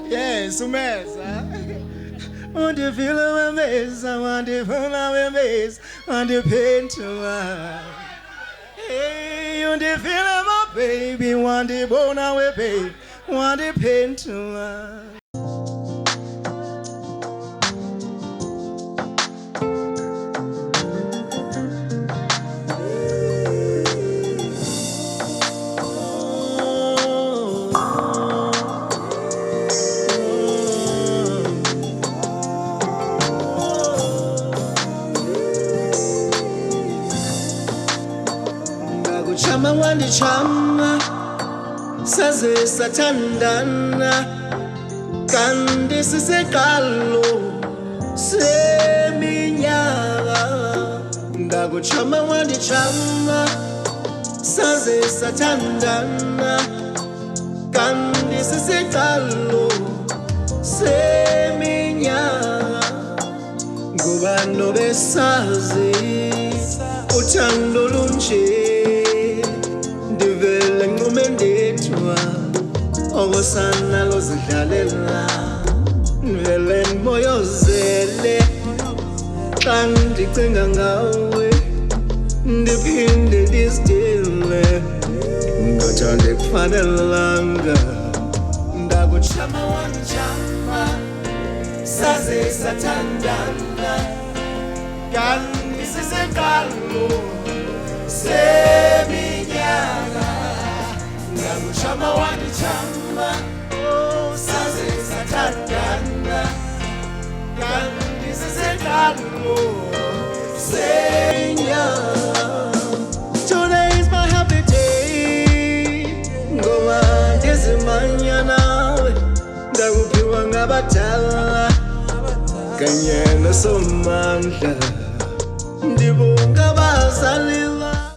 Yes, umeza. Want to feel my mess, I want to feel my mess, want to paint to hey, you want to feel my baby, want to bone away, baby, want to paint to Chama wandi chama saze satandana kandi sisekalo seminyaka ngakuchama wandi chama saze satandana kandi sisekalo seminyaka ngubano besazi uthando lunje Ogosana lozidlalela Nivele moyozele Xa ndicinga ngawe Ndiphinde ndizidile Ngathanda kufanelanga Ndakuchama wanjama Saze sathandana Kanti sisekalo Seminyaka Ngakuchama wanjama Saze sathandana Kanti sisekalo Seminyaka Today is my happy day Ngoma ndizimanya nawe Ndakuphiwa ngabadala Kanye nosomandla Ndibonga abazali